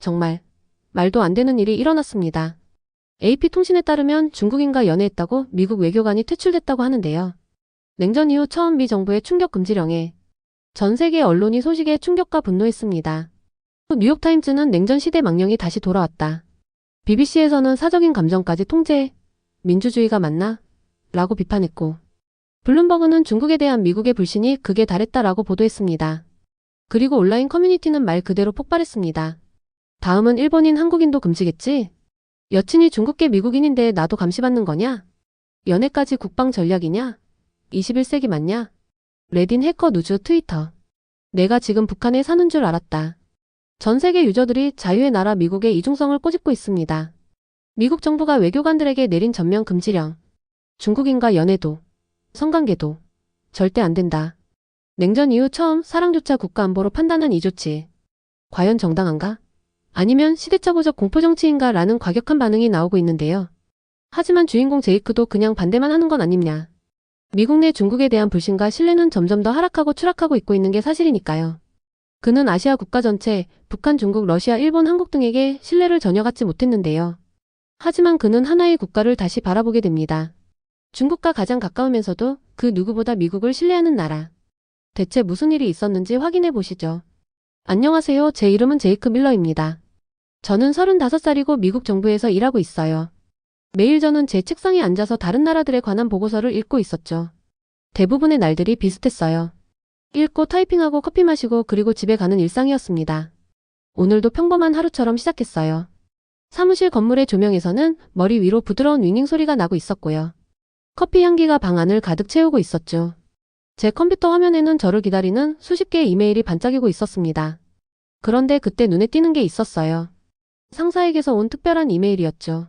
정말 말도 안 되는 일이 일어났습니다. AP통신에 따르면 중국인과 연애했다고 미국 외교관이 퇴출됐다고 하는데요. 냉전 이후 처음 미 정부의 충격 금지령에 전 세계 언론이 소식에 충격과 분노했습니다. 뉴욕타임즈는 냉전 시대 망령이 다시 돌아왔다. BBC에서는 사적인 감정까지 통제, 민주주의가 맞나? 라고 비판했고, 블룸버그는 중국에 대한 미국의 불신이 극에 달했다라고 보도했습니다. 그리고 온라인 커뮤니티는 말 그대로 폭발했습니다. 다음은 일본인 한국인도 금지겠지? 여친이 중국계 미국인인데 나도 감시받는 거냐? 연애까지 국방 전략이냐? 21세기 맞냐? 레딘 해커 누즈 트위터. 내가 지금 북한에 사는 줄 알았다. 전 세계 유저들이 자유의 나라 미국의 이중성을 꼬집고 있습니다. 미국 정부가 외교관들에게 내린 전면 금지령. 중국인과 연애도, 성관계도 절대 안 된다. 냉전 이후 처음 사랑조차 국가안보로 판단한 이 조치. 과연 정당한가? 아니면 시대착오적 공포정치인가 라는 과격한 반응이 나오고 있는데요. 하지만 주인공 제이크도 그냥 반대만 하는 건 아닙냐. 미국 내 중국에 대한 불신과 신뢰는 점점 더 하락하고 추락하고 있고 있는 게 사실이니까요. 그는 아시아 국가 전체, 북한, 중국, 러시아, 일본, 한국 등에게 신뢰를 전혀 갖지 못했는데요. 하지만 그는 하나의 국가를 다시 바라보게 됩니다. 중국과 가장 가까우면서도 그 누구보다 미국을 신뢰하는 나라. 대체 무슨 일이 있었는지 확인해 보시죠. 안녕하세요. 제 이름은 제이크 밀러입니다. 저는 35살이고 미국 정부에서 일하고 있어요. 매일 저는 제 책상에 앉아서 다른 나라들에 관한 보고서를 읽고 있었죠. 대부분의 날들이 비슷했어요. 읽고 타이핑하고 커피 마시고 그리고 집에 가는 일상이었습니다. 오늘도 평범한 하루처럼 시작했어요. 사무실 건물의 조명에서는 머리 위로 부드러운 윙윙 소리가 나고 있었고요. 커피 향기가 방 안을 가득 채우고 있었죠. 제 컴퓨터 화면에는 저를 기다리는 수십 개의 이메일이 반짝이고 있었습니다. 그런데 그때 눈에 띄는 게 있었어요. 상사에게서 온 특별한 이메일이었죠.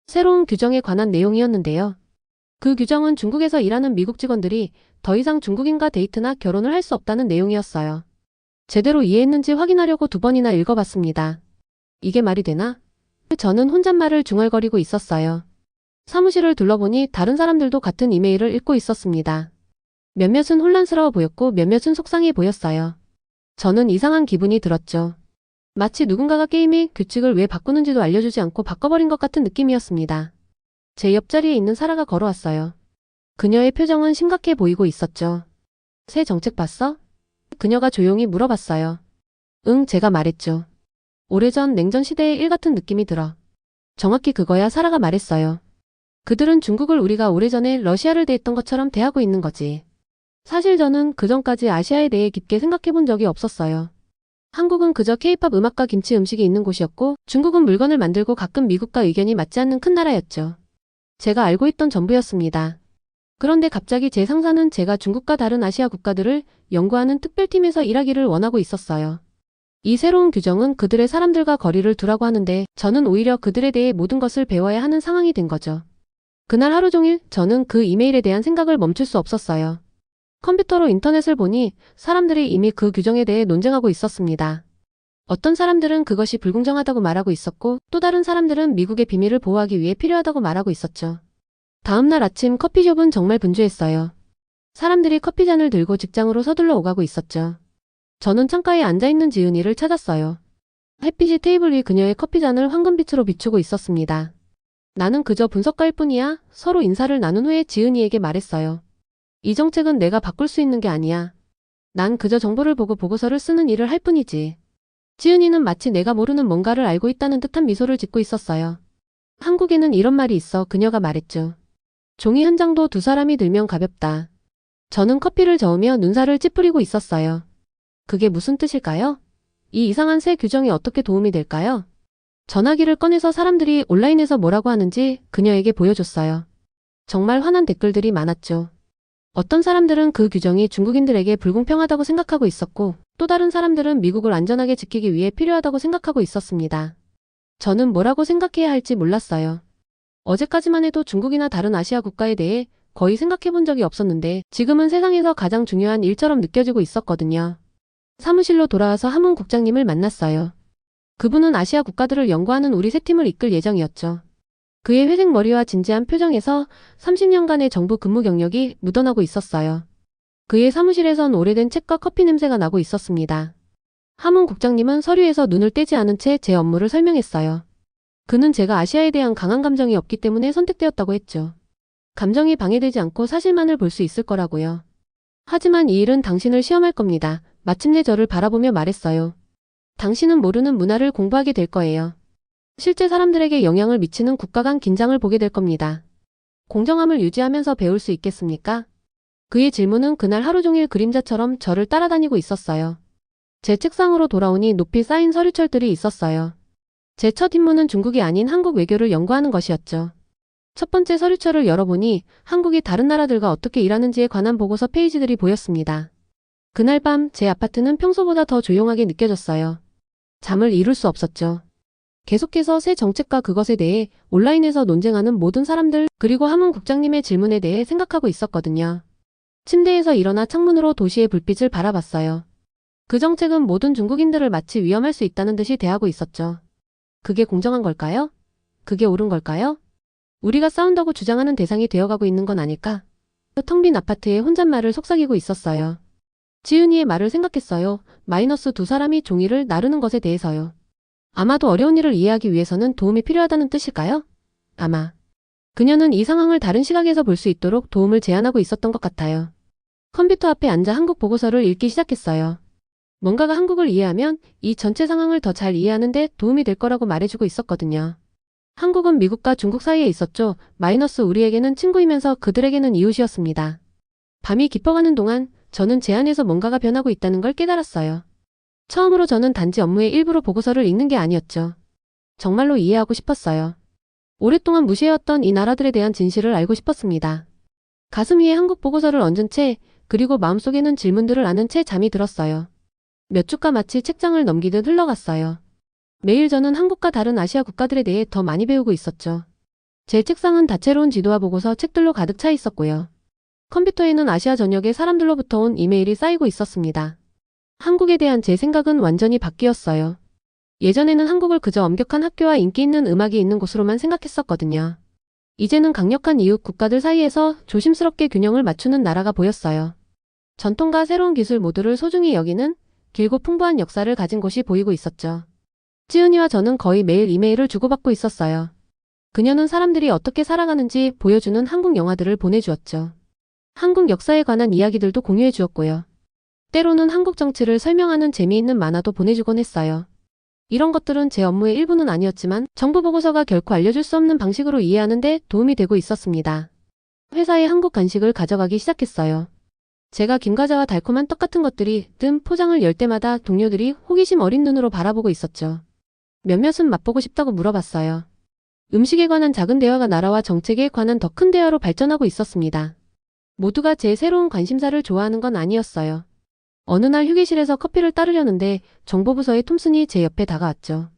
새로운 규정에 관한 내용이었는데요. 그 규정은 중국에서 일하는 미국 직원들이 더 이상 중국인과 데이트나 결혼을 할 수 없다는 내용이었어요. 제대로 이해했는지 확인하려고 2번이나 읽어봤습니다. 이게 말이 되나? 저는 혼잣말을 중얼거리고 있었어요. 사무실을 둘러보니 다른 사람들도 같은 이메일을 읽고 있었습니다. 몇몇은 혼란스러워 보였고 몇몇은 속상해 보였어요. 저는 이상한 기분이 들었죠. 마치 누군가가 게임의 규칙을 왜 바꾸는지도 알려주지 않고 바꿔버린 것 같은 느낌이었습니다. 제 옆자리에 있는 사라가 걸어왔어요. 그녀의 표정은 심각해 보이고 있었죠. 새 정책 봤어? 그녀가 조용히 물어봤어요. 응, 제가 말했죠. 오래전 냉전 시대의 일 같은 느낌이 들어. 정확히 그거야, 사라가 말했어요. 그들은 중국을 우리가 오래전에 러시아를 대했던 것처럼 대하고 있는 거지. 사실 저는 그전까지 아시아에 대해 깊게 생각해 본 적이 없었어요. 한국은 그저 케이팝 음악과 김치 음식이 있는 곳이었고, 중국은 물건을 만들고 가끔 미국과 의견이 맞지 않는 큰 나라였죠. 제가 알고 있던 전부였습니다. 그런데 갑자기 제 상사는 제가 중국과 다른 아시아 국가들을 연구하는 특별팀에서 일하기를 원하고 있었어요. 이 새로운 규정은 그들의 사람들과 거리를 두라고 하는데 저는 오히려 그들에 대해 모든 것을 배워야 하는 상황이 된 거죠. 그날 하루 종일 저는 그 이메일에 대한 생각을 멈출 수 없었어요. 컴퓨터로 인터넷을 보니 사람들이 이미 그 규정에 대해 논쟁하고 있었습니다. 어떤 사람들은 그것이 불공정하다고 말하고 있었고 또 다른 사람들은 미국의 비밀을 보호하기 위해 필요하다고 말하고 있었죠. 다음 날 아침 커피숍은 정말 분주했어요. 사람들이 커피잔을 들고 직장으로 서둘러 오가고 있었죠. 저는 창가에 앉아있는 지은이를 찾았어요. 햇빛이 테이블 위 그녀의 커피잔을 황금빛으로 비추고 있었습니다. 나는 그저 분석가일 뿐이야. 서로 인사를 나눈 후에 지은이에게 말했어요. 이 정책은 내가 바꿀 수 있는 게 아니야. 난 그저 정보를 보고 보고서를 쓰는 일을 할 뿐이지. 지은이는 마치 내가 모르는 뭔가를 알고 있다는 듯한 미소를 짓고 있었어요. 한국에는 이런 말이 있어. 그녀가 말했죠. 종이 한 장도 두 사람이 들면 가볍다. 저는 커피를 저으며 눈살을 찌푸리고 있었어요. 그게 무슨 뜻일까요? 이 이상한 새 규정이 어떻게 도움이 될까요? 전화기를 꺼내서 사람들이 온라인에서 뭐라고 하는지 그녀에게 보여줬어요. 정말 화난 댓글들이 많았죠. 어떤 사람들은 그 규정이 중국인들에게 불공평하다고 생각하고 있었고 또 다른 사람들은 미국을 안전하게 지키기 위해 필요하다고 생각하고 있었습니다. 저는 뭐라고 생각해야 할지 몰랐어요. 어제까지만 해도 중국이나 다른 아시아 국가에 대해 거의 생각해 본 적이 없었는데 지금은 세상에서 가장 중요한 일처럼 느껴지고 있었거든요. 사무실로 돌아와서 하문 국장님을 만났어요. 그분은 아시아 국가들을 연구하는 우리 세 팀을 이끌 예정이었죠. 그의 회색 머리와 진지한 표정에서 30년간의 정부 근무 경력이 묻어나고 있었어요. 그의 사무실에선 오래된 책과 커피 냄새가 나고 있었습니다. 하문 국장님은 서류에서 눈을 떼지 않은 채 제 업무를 설명했어요. 그는 제가 아시아에 대한 강한 감정이 없기 때문에 선택되었다고 했죠. 감정이 방해되지 않고 사실만을 볼 수 있을 거라고요. 하지만 이 일은 당신을 시험할 겁니다. 마침내 저를 바라보며 말했어요. 당신은 모르는 문화를 공부하게 될 거예요. 실제 사람들에게 영향을 미치는 국가 간 긴장을 보게 될 겁니다. 공정함을 유지하면서 배울 수 있겠습니까? 그의 질문은 그날 하루 종일 그림자처럼 저를 따라다니고 있었어요. 제 책상으로 돌아오니 높이 쌓인 서류철들이 있었어요. 제 첫 임무는 중국이 아닌 한국 외교를 연구하는 것이었죠. 첫 번째 서류철을 열어보니 한국이 다른 나라들과 어떻게 일하는지에 관한 보고서 페이지들이 보였습니다. 그날 밤 제 아파트는 평소보다 더 조용하게 느껴졌어요. 잠을 이룰 수 없었죠. 계속해서 새 정책과 그것에 대해 온라인에서 논쟁하는 모든 사람들 그리고 하문 국장님의 질문에 대해 생각하고 있었거든요. 침대에서 일어나 창문으로 도시의 불빛을 바라봤어요. 그 정책은 모든 중국인들을 마치 위험할 수 있다는 듯이 대하고 있었죠. 그게 공정한 걸까요? 그게 옳은 걸까요? 우리가 싸운다고 주장하는 대상이 되어가고 있는 건 아닐까? 텅 빈 아파트에 혼잣말을 속삭이고 있었어요. 지은이의 말을 생각했어요. 마이너스 두 사람이 종이를 나르는 것에 대해서요. 아마도 어려운 일을 이해하기 위해서는 도움이 필요하다는 뜻일까요? 아마. 그녀는 이 상황을 다른 시각에서 볼 수 있도록 도움을 제안하고 있었던 것 같아요. 컴퓨터 앞에 앉아 한국 보고서를 읽기 시작했어요. 뭔가가 한국을 이해하면 이 전체 상황을 더 잘 이해하는 데 도움이 될 거라고 말해주고 있었거든요. 한국은 미국과 중국 사이에 있었죠. 마이너스 우리에게는 친구이면서 그들에게는 이웃이었습니다. 밤이 깊어가는 동안 저는 제 안에서 뭔가가 변하고 있다는 걸 깨달았어요. 처음으로 저는 단지 업무의 일부로 보고서를 읽는 게 아니었죠. 정말로 이해하고 싶었어요. 오랫동안 무시해왔던 이 나라들에 대한 진실을 알고 싶었습니다. 가슴 위에 한국 보고서를 얹은 채 그리고 마음속에는 질문들을 아는 채 잠이 들었어요. 몇 주가 마치 책장을 넘기듯 흘러갔어요. 매일 저는 한국과 다른 아시아 국가들에 대해 더 많이 배우고 있었죠. 제 책상은 다채로운 지도와 보고서 책들로 가득 차 있었고요. 컴퓨터에는 아시아 전역의 사람들로부터 온 이메일이 쌓이고 있었습니다. 한국에 대한 제 생각은 완전히 바뀌었어요. 예전에는 한국을 그저 엄격한 학교와 인기 있는 음악이 있는 곳으로만 생각했었거든요. 이제는 강력한 이웃 국가들 사이에서 조심스럽게 균형을 맞추는 나라가 보였어요. 전통과 새로운 기술 모두를 소중히 여기는 길고 풍부한 역사를 가진 곳이 보이고 있었죠. 찌은이와 저는 거의 매일 이메일을 주고받고 있었어요. 그녀는 사람들이 어떻게 살아가는지 보여주는 한국 영화들을 보내주었죠. 한국 역사에 관한 이야기들도 공유해 주었고요. 때로는 한국 정치를 설명하는 재미있는 만화도 보내주곤 했어요. 이런 것들은 제 업무의 일부는 아니었지만 정부 보고서가 결코 알려줄 수 없는 방식으로 이해하는 데 도움이 되고 있었습니다. 회사에 한국 간식을 가져가기 시작했어요. 제가 김과자와 달콤한 떡 같은 것들이 든 포장을 열 때마다 동료들이 호기심 어린 눈으로 바라보고 있었죠. 몇몇은 맛보고 싶다고 물어봤어요. 음식에 관한 작은 대화가 나라와 정책에 관한 더 큰 대화로 발전하고 있었습니다. 모두가 제 새로운 관심사를 좋아하는 건 아니었어요. 어느 날 휴게실에서 커피를 따르려는데 정보부서의 톰슨이 제 옆에 다가왔죠.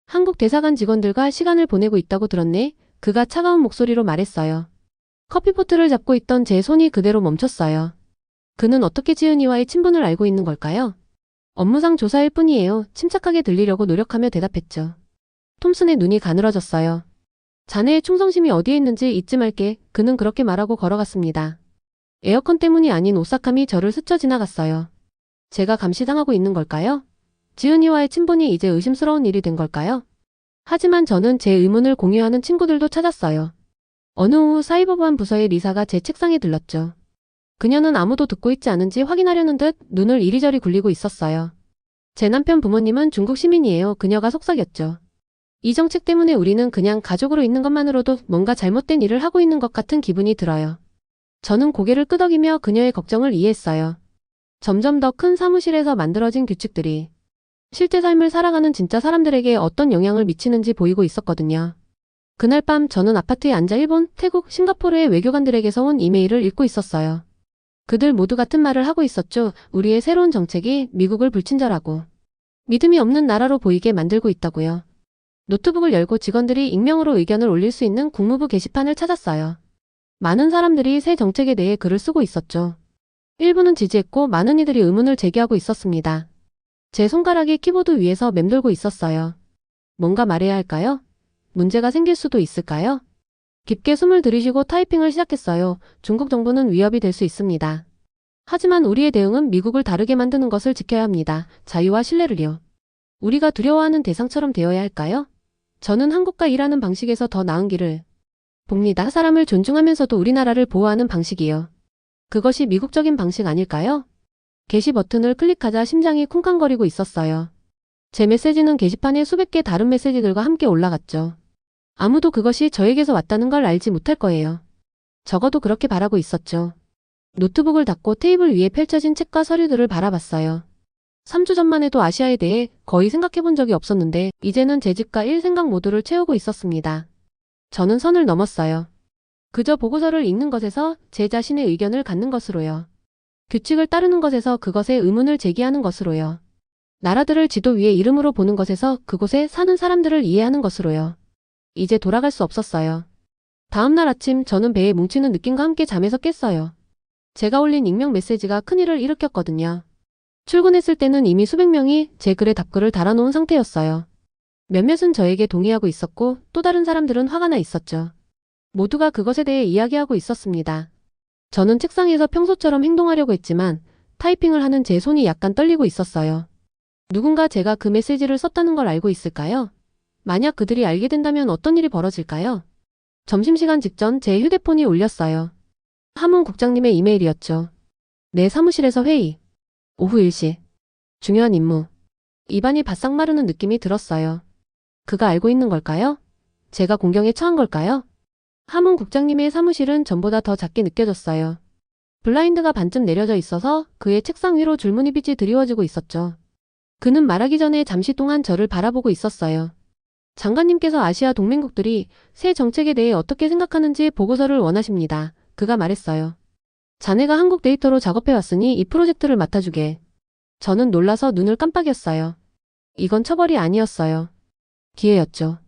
한국 대사관 직원들과 시간을 보내고 있다고 들었네. 그가 차가운 목소리로 말했어요. 커피포트를 잡고 있던 제 손이 그대로 멈췄어요. 그는 어떻게 지은이와의 친분을 알고 있는 걸까요? 업무상 조사일 뿐이에요. 침착하게 들리려고 노력하며 대답했죠. 톰슨의 눈이 가늘어졌어요. 자네의 충성심이 어디에 있는지 잊지 말게. 그는 그렇게 말하고 걸어갔습니다. 에어컨 때문이 아닌 오싹함이 저를 스쳐 지나갔어요. 제가 감시당하고 있는 걸까요? 지은이와의 친분이 이제 의심스러운 일이 된 걸까요? 하지만 저는 제 의문을 공유하는 친구들도 찾았어요. 어느 오후 사이버보안 부서의 리사가 제 책상에 들렀죠. 그녀는 아무도 듣고 있지 않은지 확인하려는 듯 눈을 이리저리 굴리고 있었어요. 제 남편 부모님은 중국 시민이에요. 그녀가 속삭였죠. 이 정책 때문에 우리는 그냥 가족으로 있는 것만으로도 뭔가 잘못된 일을 하고 있는 것 같은 기분이 들어요. 저는 고개를 끄덕이며 그녀의 걱정을 이해했어요. 점점 더 큰 사무실에서 만들어진 규칙들이 실제 삶을 살아가는 진짜 사람들에게 어떤 영향을 미치는지 보이고 있었거든요. 그날 밤 저는 아파트에 앉아 일본, 태국, 싱가포르의 외교관들에게서 온 이메일을 읽고 있었어요. 그들 모두 같은 말을 하고 있었죠. 우리의 새로운 정책이 미국을 불친절하고 믿음이 없는 나라로 보이게 만들고 있다고요. 노트북을 열고 직원들이 익명으로 의견을 올릴 수 있는 국무부 게시판을 찾았어요. 많은 사람들이 새 정책에 대해 글을 쓰고 있었죠. 일부는 지지했고 많은 이들이 의문을 제기하고 있었습니다. 제 손가락이 키보드 위에서 맴돌고 있었어요. 뭔가 말해야 할까요? 문제가 생길 수도 있을까요? 깊게 숨을 들이쉬고 타이핑을 시작했어요. 중국 정부는 위협이 될 수 있습니다. 하지만 우리의 대응은 미국을 다르게 만드는 것을 지켜야 합니다. 자유와 신뢰를요. 우리가 두려워하는 대상처럼 되어야 할까요? 저는 한국과 일하는 방식에서 더 나은 길을 봅니다. 사람을 존중하면서도 우리나라를 보호하는 방식이요. 그것이 미국적인 방식 아닐까요? 게시 버튼을 클릭하자 심장이 쿵쾅거리고 있었어요. 제 메시지는 게시판에 수백 개 다른 메시지들과 함께 올라갔죠. 아무도 그것이 저에게서 왔다는 걸 알지 못할 거예요. 적어도 그렇게 바라고 있었죠. 노트북을 닫고 테이블 위에 펼쳐진 책과 서류들을 바라봤어요. 3주 전만 해도 아시아에 대해 거의 생각해 본 적이 없었는데 이제는 제 집과 일 생각 모두를 채우고 있었습니다. 저는 선을 넘었어요. 그저 보고서를 읽는 것에서 제 자신의 의견을 갖는 것으로요. 규칙을 따르는 것에서 그것에 의문을 제기하는 것으로요. 나라들을 지도 위에 이름으로 보는 것에서 그곳에 사는 사람들을 이해하는 것으로요. 이제 돌아갈 수 없었어요. 다음 날 아침 저는 배에 뭉치는 느낌과 함께 잠에서 깼어요. 제가 올린 익명 메시지가 큰일을 일으켰거든요. 출근했을 때는 이미 수백 명이 제 글에 답글을 달아놓은 상태였어요. 몇몇은 저에게 동의하고 있었고 또 다른 사람들은 화가 나 있었죠. 모두가 그것에 대해 이야기하고 있었습니다. 저는 책상에서 평소처럼 행동하려고 했지만 타이핑을 하는 제 손이 약간 떨리고 있었어요. 누군가 제가 그 메시지를 썼다는 걸 알고 있을까요? 만약 그들이 알게 된다면 어떤 일이 벌어질까요? 점심시간 직전 제 휴대폰이 울렸어요. 하문 국장님의 이메일이었죠. 내 사무실에서 회의. 오후 1시. 중요한 임무. 입안이 바싹 마르는 느낌이 들었어요. 그가 알고 있는 걸까요? 제가 공경에 처한 걸까요? 하문 국장님의 사무실은 전보다 더 작게 느껴졌어요. 블라인드가 반쯤 내려져 있어서 그의 책상 위로 줄무늬 빛이 드리워지고 있었죠. 그는 말하기 전에 잠시 동안 저를 바라보고 있었어요. 장관님께서 아시아 동맹국들이 새 정책에 대해 어떻게 생각하는지 보고서를 원하십니다. 그가 말했어요. 자네가 한국 데이터로 작업해왔으니 이 프로젝트를 맡아주게. 저는 놀라서 눈을 깜빡였어요. 이건 처벌이 아니었어요. 기회였죠.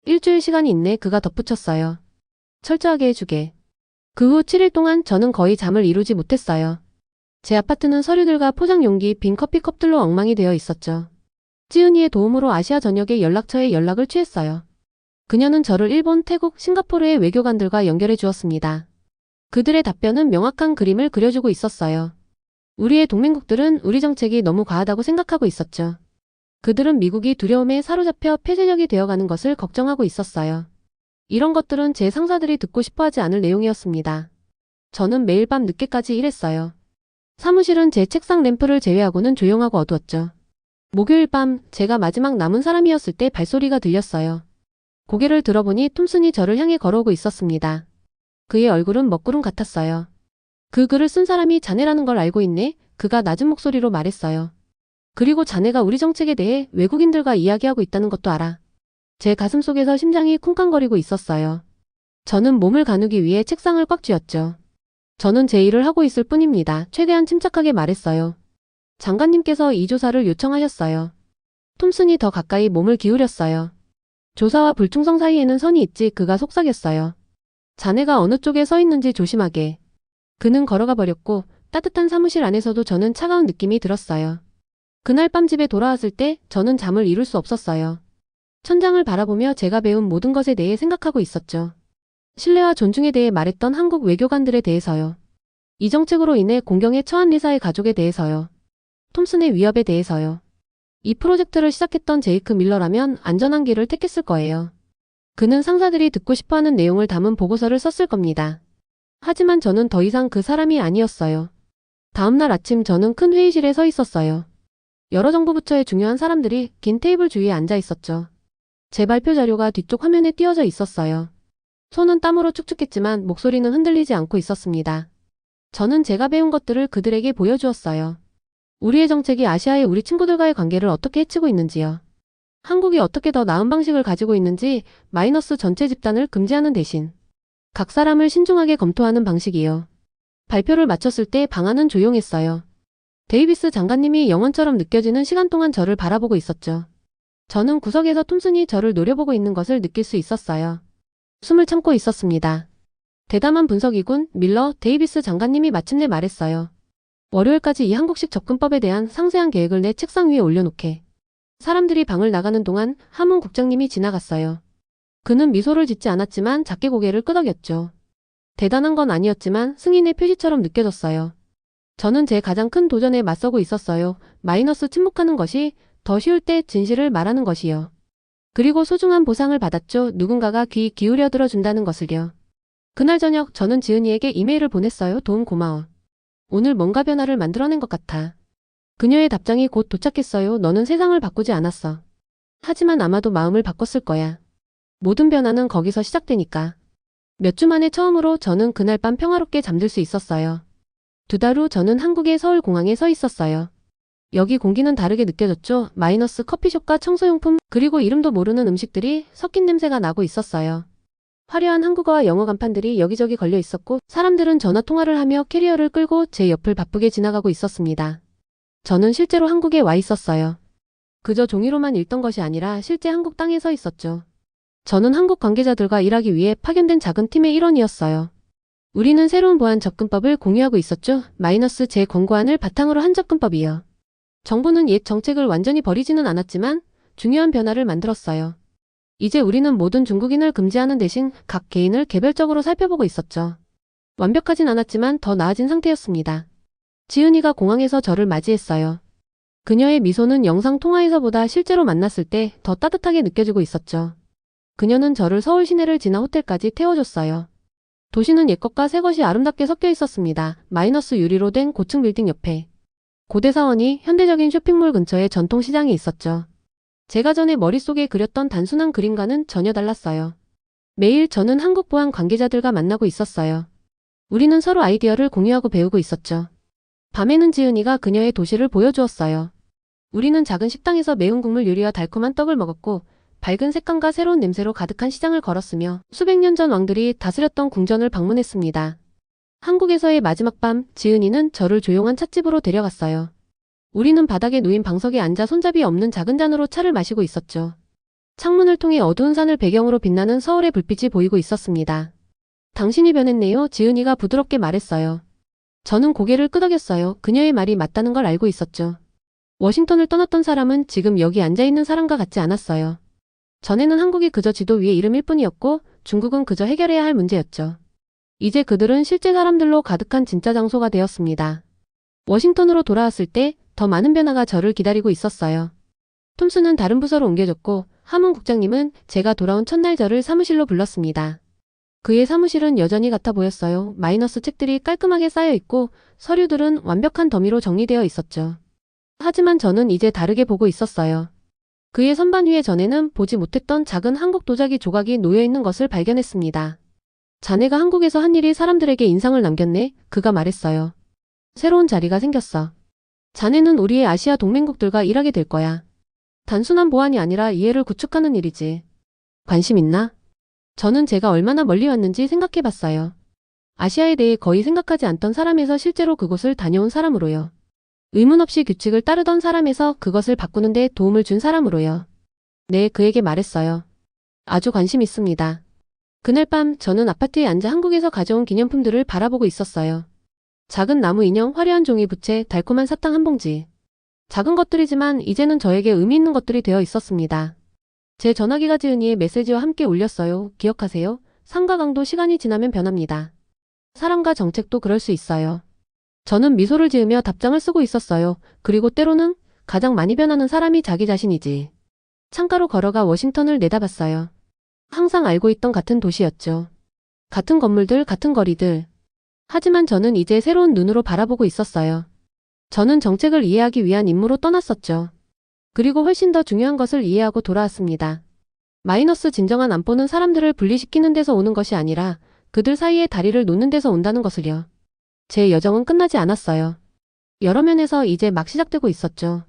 일주일 시간이 있네. 그가 덧붙였어요. 철저하게 해주게. 그 후 7일 동안 저는 거의 잠을 이루지 못했어요. 제 아파트는 서류들과 포장 용기, 빈 커피컵들로 엉망이 되어 있었죠. 찌은이의 도움으로 아시아 전역의 연락처에 연락을 취했어요. 그녀는 저를 일본, 태국, 싱가포르의 외교관들과 연결해 주었습니다. 그들의 답변은 명확한 그림을 그려주고 있었어요. 우리의 동맹국들은 우리 정책이 너무 과하다고 생각하고 있었죠. 그들은 미국이 두려움에 사로잡혀 폐쇄적이 되어가는 것을 걱정하고 있었어요. 이런 것들은 제 상사들이 듣고 싶어하지 않을 내용이었습니다. 저는 매일 밤 늦게까지 일했어요. 사무실은 제 책상 램프를 제외하고는 조용하고 어두웠죠. 목요일 밤 제가 마지막 남은 사람이었을 때 발소리가 들렸어요. 고개를 들어보니 톰슨이 저를 향해 걸어오고 있었습니다. 그의 얼굴은 먹구름 같았어요. 그 글을 쓴 사람이 자네라는 걸 알고 있네? 그가 낮은 목소리로 말했어요. 그리고 자네가 우리 정책에 대해 외국인들과 이야기하고 있다는 것도 알아. 제 가슴 속에서 심장이 쿵쾅거리고 있었어요. 저는 몸을 가누기 위해 책상을 꽉 쥐었죠. 저는 제 일을 하고 있을 뿐입니다. 최대한 침착하게 말했어요. 장관님께서 이 조사를 요청하셨어요. 톰슨이 더 가까이 몸을 기울였어요. 조사와 불충성 사이에는 선이 있지. 그가 속삭였어요. 자네가 어느 쪽에 서 있는지 조심하게. 그는 걸어가 버렸고 따뜻한 사무실 안에서도 저는 차가운 느낌이 들었어요. 그날 밤 집에 돌아왔을 때 저는 잠을 이룰 수 없었어요. 천장을 바라보며 제가 배운 모든 것에 대해 생각하고 있었죠. 신뢰와 존중에 대해 말했던 한국 외교관들에 대해서요. 이 정책으로 인해 공경에 처한 리사의 가족에 대해서요. 톰슨의 위협에 대해서요. 이 프로젝트를 시작했던 제이크 밀러라면 안전한 길을 택했을 거예요. 그는 상사들이 듣고 싶어하는 내용을 담은 보고서를 썼을 겁니다. 하지만 저는 더 이상 그 사람이 아니었어요. 다음날 아침 저는 큰 회의실에 서 있었어요. 여러 정부 부처의 중요한 사람들이 긴 테이블 주위에 앉아 있었죠. 제 발표 자료가 뒤쪽 화면에 띄어져 있었어요. 손은 땀으로 축축했지만 목소리는 흔들리지 않고 있었습니다. 저는 제가 배운 것들을 그들에게 보여주었어요. 우리의 정책이 아시아의 우리 친구들과의 관계를 어떻게 해치고 있는지요. 한국이 어떻게 더 나은 방식을 가지고 있는지 마이너스 전체 집단을 금지하는 대신 각 사람을 신중하게 검토하는 방식이요. 발표를 마쳤을 때 방안은 조용했어요. 데이비스 장관님이 영원처럼 느껴지는 시간 동안 저를 바라보고 있었죠. 저는 구석에서 톰슨이 저를 노려보고 있는 것을 느낄 수 있었어요. 숨을 참고 있었습니다. 대담한 분석이군. 밀러, 데이비스 장관님이 마침내 말했어요. 월요일까지 이 한국식 접근법에 대한 상세한 계획을 내 책상 위에 올려놓게. 사람들이 방을 나가는 동안 하문 국장님이 지나갔어요. 그는 미소를 짓지 않았지만 작게 고개를 끄덕였죠. 대단한 건 아니었지만 승인의 표시처럼 느껴졌어요. 저는 제 가장 큰 도전에 맞서고 있었어요. 마이너스 침묵하는 것이 더 쉬울 때 진실을 말하는 것이요. 그리고 소중한 보상을 받았죠. 누군가가 귀 기울여 들어준다는 것을요. 그날 저녁 저는 지은이에게 이메일을 보냈어요. 도움 고마워. 오늘 뭔가 변화를 만들어낸 것 같아. 그녀의 답장이 곧 도착했어요. 너는 세상을 바꾸지 않았어. 하지만 아마도 마음을 바꿨을 거야. 모든 변화는 거기서 시작되니까. 몇 주 만에 처음으로 저는 그날 밤 평화롭게 잠들 수 있었어요. 2달 후 저는 한국의 서울공항에 서 있었어요. 여기 공기는 다르게 느껴졌죠. 마이너스 커피숍과 청소용품, 그리고 이름도 모르는 음식들이 섞인 냄새가 나고 있었어요. 화려한 한국어와 영어 간판들이 여기저기 걸려 있었고 사람들은 전화 통화를 하며 캐리어를 끌고 제 옆을 바쁘게 지나가고 있었습니다. 저는 실제로 한국에 와 있었어요. 그저 종이로만 읽던 것이 아니라 실제 한국 땅에 서 있었죠. 저는 한국 관계자들과 일하기 위해 파견된 작은 팀의 일원이었어요. 우리는 새로운 보안 접근법을 공유하고 있었죠. 마이너스 제 권고안을 바탕으로 한 접근법이요. 정부는 옛 정책을 완전히 버리지는 않았지만 중요한 변화를 만들었어요. 이제 우리는 모든 중국인을 금지하는 대신 각 개인을 개별적으로 살펴보고 있었죠. 완벽하진 않았지만 더 나아진 상태였습니다. 지은이가 공항에서 저를 맞이했어요. 그녀의 미소는 영상 통화에서보다 실제로 만났을 때 더 따뜻하게 느껴지고 있었죠. 그녀는 저를 서울 시내를 지나 호텔까지 태워줬어요. 도시는 옛것과 새것이 아름답게 섞여 있었습니다. 마이너스 유리로 된 고층 빌딩 옆에 고대 사원이 현대적인 쇼핑몰 근처에 전통시장이 있었죠. 제가 전에 머릿속에 그렸던 단순한 그림과는 전혀 달랐어요. 매일 저는 한국 보안 관계자들과 만나고 있었어요. 우리는 서로 아이디어를 공유하고 배우고 있었죠. 밤에는 지은이가 그녀의 도시를 보여주었어요. 우리는 작은 식당에서 매운 국물 요리와 달콤한 떡을 먹었고 밝은 색감과 새로운 냄새로 가득한 시장을 걸었으며 수백 년 전 왕들이 다스렸던 궁전을 방문했습니다. 한국에서의 마지막 밤, 지은이는 저를 조용한 찻집으로 데려갔어요. 우리는 바닥에 놓인 방석에 앉아 손잡이 없는 작은 잔으로 차를 마시고 있었죠. 창문을 통해 어두운 산을 배경으로 빛나는 서울의 불빛이 보이고 있었습니다. 당신이 변했네요. 지은이가 부드럽게 말했어요. 저는 고개를 끄덕였어요. 그녀의 말이 맞다는 걸 알고 있었죠. 워싱턴을 떠났던 사람은 지금 여기 앉아있는 사람과 같지 않았어요. 전에는 한국이 그저 지도 위의 이름일 뿐이었고 중국은 그저 해결해야 할 문제였죠. 이제 그들은 실제 사람들로 가득한 진짜 장소가 되었습니다. 워싱턴으로 돌아왔을 때 더 많은 변화가 저를 기다리고 있었어요. 톰슨은 다른 부서로 옮겨졌고 하문 국장님은 제가 돌아온 첫날 저를 사무실로 불렀습니다. 그의 사무실은 여전히 같아 보였어요. 마이너스 책들이 깔끔하게 쌓여 있고 서류들은 완벽한 더미로 정리되어 있었죠. 하지만 저는 이제 다르게 보고 있었어요. 그의 선반 위에 전에는 보지 못했던 작은 한국 도자기 조각이 놓여 있는 것을 발견했습니다. 자네가 한국에서 한 일이 사람들에게 인상을 남겼네. 그가 말했어요. 새로운 자리가 생겼어. 자네는 우리의 아시아 동맹국들과 일하게 될 거야. 단순한 보안이 아니라 이해를 구축하는 일이지. 관심 있나? 저는 제가 얼마나 멀리 왔는지 생각해봤어요. 아시아에 대해 거의 생각하지 않던 사람에서 실제로 그곳을 다녀온 사람으로요. 의문 없이 규칙을 따르던 사람에서 그것을 바꾸는 데 도움을 준 사람으로요. 네, 그에게 말했어요. 아주 관심 있습니다. 그날 밤 저는 아파트에 앉아 한국에서 가져온 기념품들을 바라보고 있었어요. 작은 나무 인형, 화려한 종이 부채, 달콤한 사탕 한 봉지. 작은 것들이지만 이제는 저에게 의미 있는 것들이 되어 있었습니다. 제 전화기가 지은이의 메시지와 함께 울렸어요. 기억하세요? 산과 강도 시간이 지나면 변합니다. 사람과 정책도 그럴 수 있어요. 저는 미소를 지으며 답장을 쓰고 있었어요. 그리고 때로는 가장 많이 변하는 사람이 자기 자신이지. 창가로 걸어가 워싱턴을 내다봤어요. 항상 알고 있던 같은 도시였죠. 같은 건물들, 같은 거리들. 하지만 저는 이제 새로운 눈으로 바라보고 있었어요. 저는 정책을 이해하기 위한 임무로 떠났었죠. 그리고 훨씬 더 중요한 것을 이해하고 돌아왔습니다. 마이너스 진정한 안보는 사람들을 분리시키는 데서 오는 것이 아니라 그들 사이에 다리를 놓는 데서 온다는 것을요. 제 여정은 끝나지 않았어요. 여러 면에서 이제 막 시작되고 있었죠.